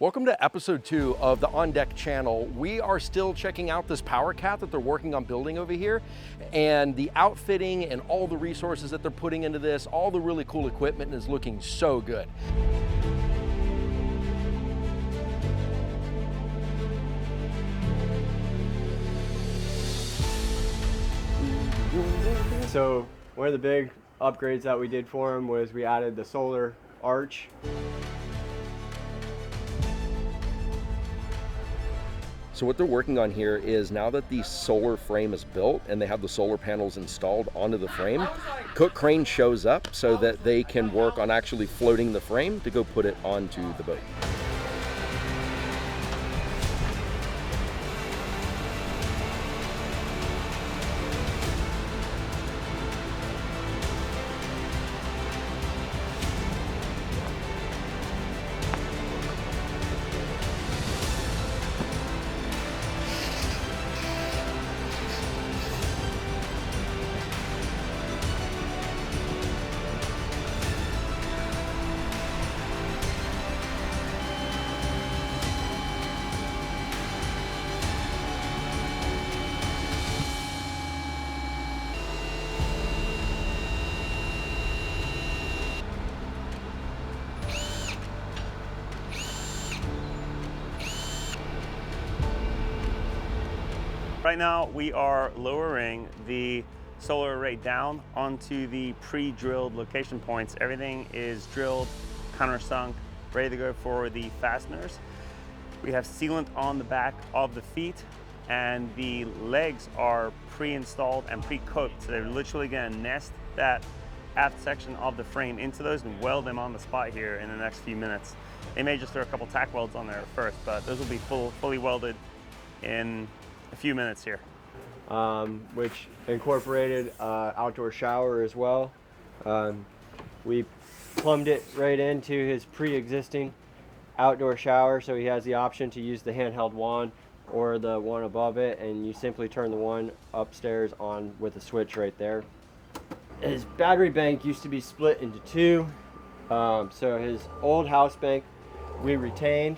Welcome to episode 2 of the On Deck channel. We are still checking out this power cat that they're working on building over here, and the outfitting and all the resources that they're putting into this, all the really cool equipment is looking so good. So one of the big upgrades that we did for him was we added the solar arch. So what they're working on here is, now that the solar frame is built and they have the solar panels installed onto the frame, Cook Crane shows up so that they can work on actually floating the frame to go put it onto the boat. Right now, we are lowering the solar array down onto the pre-drilled location points. Everything is drilled, countersunk, ready to go for the fasteners. We have sealant on the back of the feet, and the legs are pre-installed and pre-cooked. So they're literally gonna nest that aft section of the frame into those and weld them on the spot here in the next few minutes. They may just throw a couple tack welds on there at first, but those will be fully welded in a few minutes here. Which incorporated outdoor shower as well. We plumbed it right into his pre-existing outdoor shower, so he has the option to use the handheld wand or the one above it, and you simply turn the one upstairs on with a switch right there. His battery bank used to be split into two, so his old house bank we retained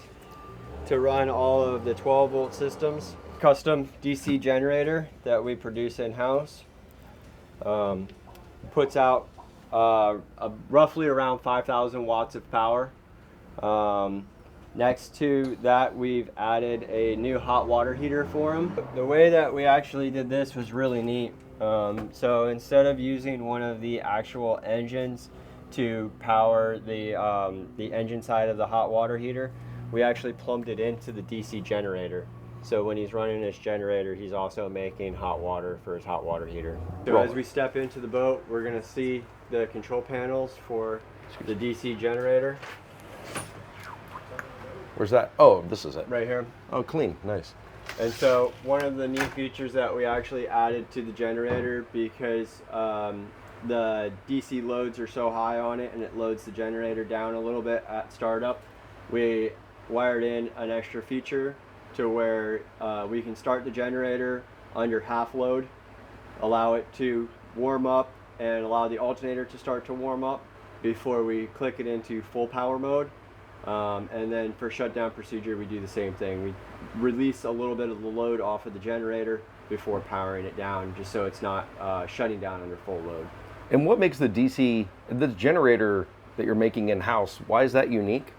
to run all of the 12-volt systems. Custom DC generator that we produce in-house, puts out roughly around 5,000 watts of power. Next to that, we've added a new hot water heater for him. The way that we actually did this was really neat. So instead of using one of the actual engines to power the engine side of the hot water heater, we actually plumbed it into the DC generator. So when he's running his generator, he's also making hot water for his hot water heater. So as we step into the boat, we're gonna see the control panels for the DC generator. Where's that? Oh, this is it. Right here. Oh, clean, nice. And so one of the neat features that we actually added to the generator, because the DC loads are so high on it and it loads the generator down a little bit at startup, we wired in an extra feature to where we can start the generator under half load, allow it to warm up, and allow the alternator to start to warm up before we click it into full power mode. And then for shutdown procedure, we do the same thing. We release a little bit of the load off of the generator before powering it down, just so it's not shutting down under full load. And what makes the generator that you're making in-house, why is that unique?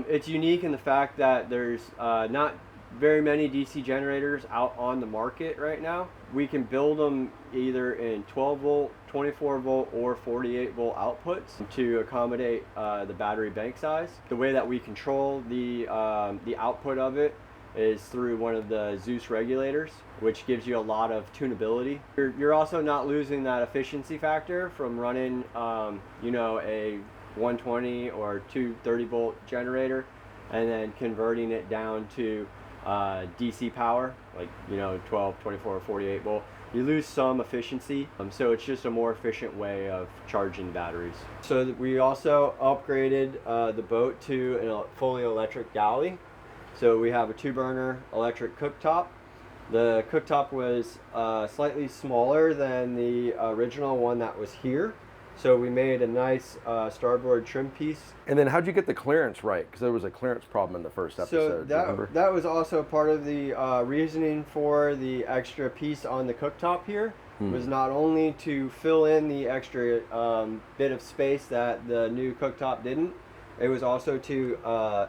It's unique in the fact that there's not very many DC generators out on the market right now. We can build them either in 12 volt, 24 volt, or 48 volt outputs to accommodate the battery bank size. The way that we control the output of it is through one of the Zeus regulators, which gives you a lot of tunability. You're also not losing that efficiency factor from running you know, a 120 or 230 volt generator and then converting it down to DC power, like, you know, 12, 24, or 48 volt. You lose some efficiency, so it's just a more efficient way of charging batteries. So we also upgraded the boat to a fully electric galley. So we have a 2-burner electric cooktop. The cooktop was slightly smaller than the original one that was here. So we made a nice starboard trim piece. And then how'd you get the clearance right? Because there was a clearance problem in the first episode. So that was also part of the reasoning for the extra piece on the cooktop here. Was not only to fill in the extra bit of space that the new cooktop didn't, it was also to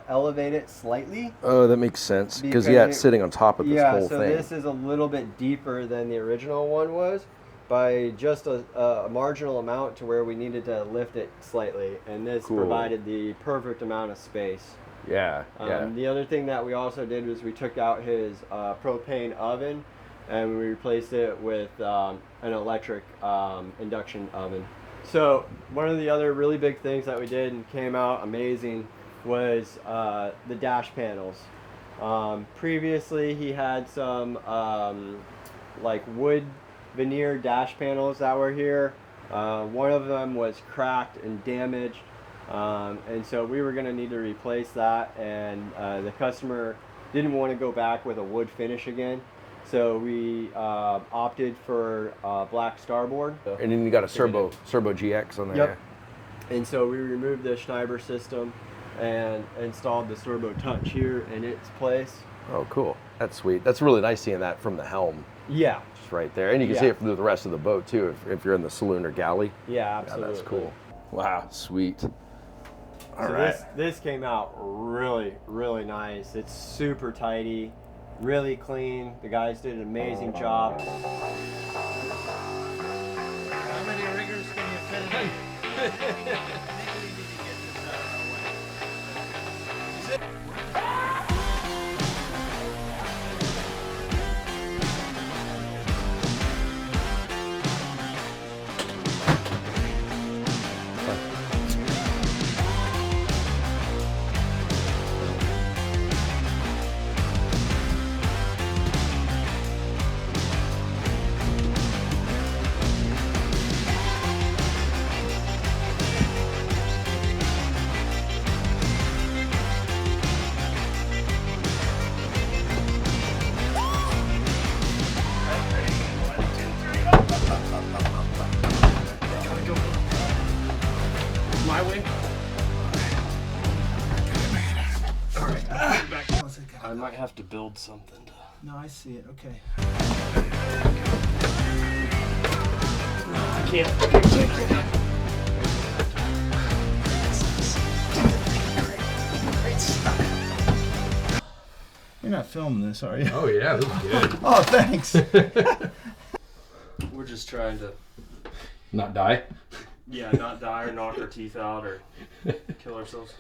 elevate it slightly. Oh, that makes sense. Because it's sitting on top of this whole thing. Yeah, so this is a little bit deeper than the original one was by just a marginal amount to where we needed to lift it slightly. And this provided the perfect amount of space. Yeah, The other thing that we also did was we took out his propane oven and we replaced it with an electric induction oven. So one of the other really big things that we did and came out amazing was the dash panels. Previously he had some like wood veneer dash panels that were here. One of them was cracked and damaged, and so we were going to need to replace that, and the customer didn't want to go back with a wood finish again. So we opted for black starboard. And then you got a Turbo GX on there. Yep. And so we removed the Schneider system and installed the Turbo Touch here in its place. Oh, cool. That's sweet. That's really nice seeing that from the helm. Yeah. Just right there. And you can see it from the rest of the boat, too, if you're in the saloon or galley. Yeah, absolutely. Yeah, that's cool. Wow, sweet. All so right. This came out really, really nice. It's super tidy. Really clean. The guys did an amazing job. How many riggers can you fit in? I think we need to get this out of our way. My way? I might have to build something. No, I see it. Okay. I can't. You're not filming this, are you? Oh, yeah, this is good. Oh, thanks. We're just trying to, Not die? not die or knock our teeth out or kill ourselves.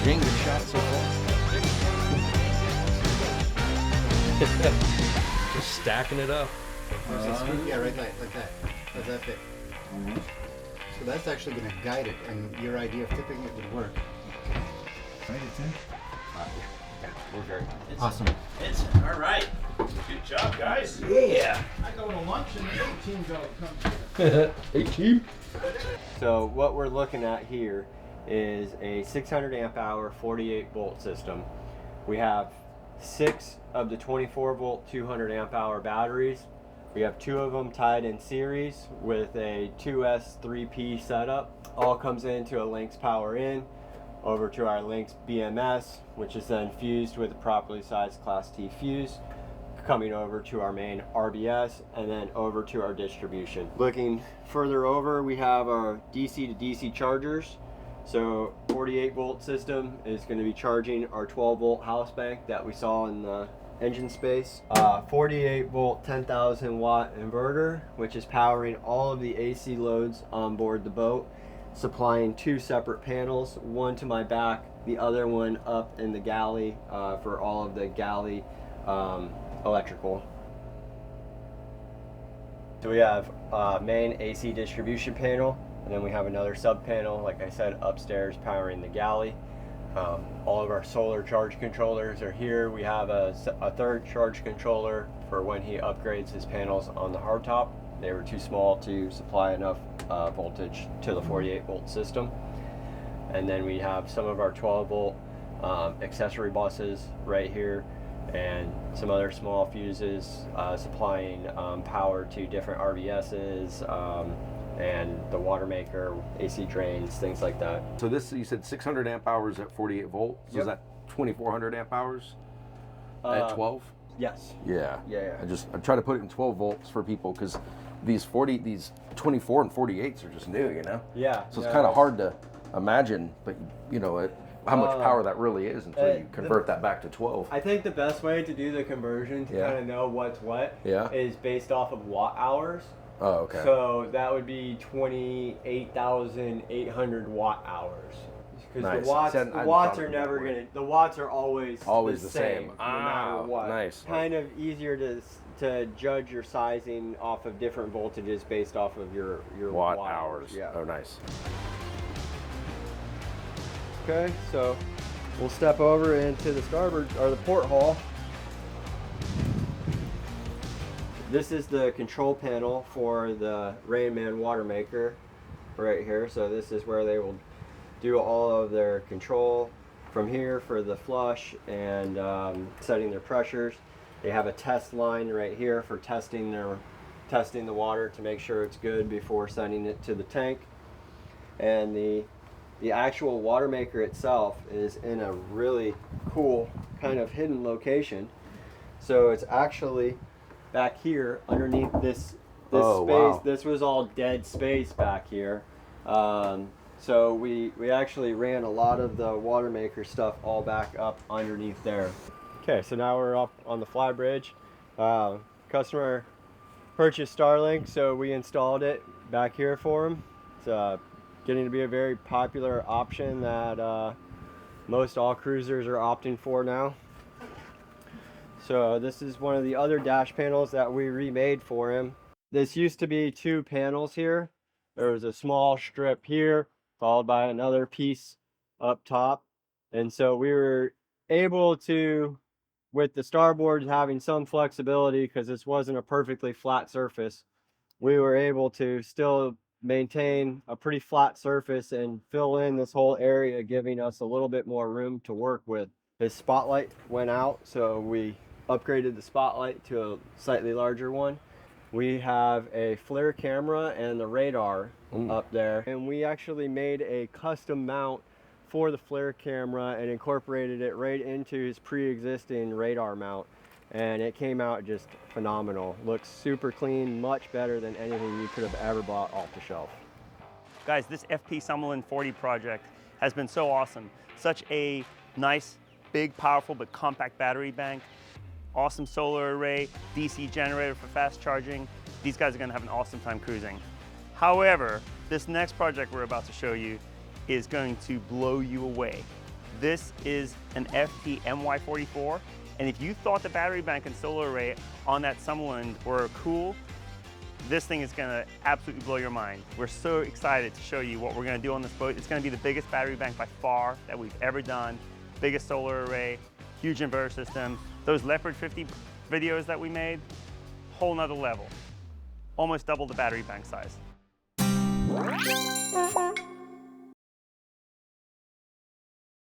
Jenga shot so far. Just stacking it up. Yeah, right like that. How's that fit? So that's actually going to guide it, and your idea of tipping it would work. Right, it's in. We're very Awesome. It's all right. Good job, guys. Yeah. I go to lunch and the 18 comes. 18? So what we're looking at here is a 600 amp hour 48 volt system. We have 6 of the 24 volt 200 amp hour batteries. We have 2 of them tied in series with a 2S 3P setup. All comes into a Lynx power in over to our Lynx BMS, which is then fused with a properly sized Class T fuse, coming over to our main RBS and then over to our distribution. Looking further over, we have our DC to DC chargers. So 48 volt system is going to be charging our 12 volt house bank that we saw in the engine space. 48 volt 10,000 watt inverter, which is powering all of the AC loads on board the boat, supplying 2 separate panels, one to my back, the other one up in the galley for all of the galley electrical. So we have main AC distribution panel, and then we have another sub panel, like I said, upstairs powering the galley. All of our solar charge controllers are here. We have a third charge controller for when he upgrades his panels on the hardtop. They were too small to supply enough voltage to the 48 volt system. And then we have some of our 12 volt accessory buses right here. and some other small fuses supplying power to different RVSs and the water maker, AC drains, things like that. So this, you said 600 amp hours at 48 volts. So Yep. is that 2400 amp hours at 12? Yes. Yeah. Yeah. I try to put it in 12 volts for people because these 24 and 48s are just new, you know? Yeah. So it's kind of hard to imagine, but you know, how much power that really is until you convert that back to 12. I think the best way to do the conversion to kind of know what's what is based off of watt hours. Oh, okay. So that would be 28,800 watt hours. Because Nice. the watts, See, I the hadn't watts thought are of it that never way. gonna. The watts are always Always the the same. no matter what. Nice. Kind of easier to judge your sizing off of different voltages based off of your Watt hours. Yeah. Oh, nice. Okay, so we'll step over into the starboard or the port hall. This is the control panel for the Rain Man water maker right here. So this is where they will do all of their control from here for the flush and setting their pressures. They have a test line right here for testing the water to make sure it's good before sending it to the tank. And the actual water maker itself is in a really cool kind of hidden location. So it's actually back here underneath this Oh, space. wow. This was all dead space back here. So we actually ran a lot of the water maker stuff all back up underneath there. Okay, so now we're up on the fly bridge. Customer purchased Starlink, so we installed it back here for him. It's getting to be a very popular option that most all cruisers are opting for now. So this is one of the other dash panels that we remade for him. This used to be 2 panels here. There was a small strip here, followed by another piece up top. And so we were able to, with the starboard having some flexibility because this wasn't a perfectly flat surface, we were able to still maintain a pretty flat surface and fill in this whole area, giving us a little bit more room to work with. His spotlight went out, so we upgraded the spotlight to a slightly larger one. We have a FLIR camera and the radar up there, and we actually made a custom mount for the FLIR camera and incorporated it right into his pre-existing radar mount, and it came out just phenomenal. Looks super clean, much better than anything you could have ever bought off the shelf. Guys, this FP Summerland 40 project has been so awesome. Such a nice, big, powerful, but compact battery bank. Awesome solar array, DC generator for fast charging. These guys are gonna have an awesome time cruising. However, this next project we're about to show you is going to blow you away. This is an FP MY44, and if you thought the battery bank and solar array on that Summerland were cool, this thing is gonna absolutely blow your mind. We're so excited to show you what we're gonna do on this boat. It's gonna be the biggest battery bank by far that we've ever done, biggest solar array, huge inverter system. Those Leopard 50 videos that we made, whole nother level. Almost double the battery bank size.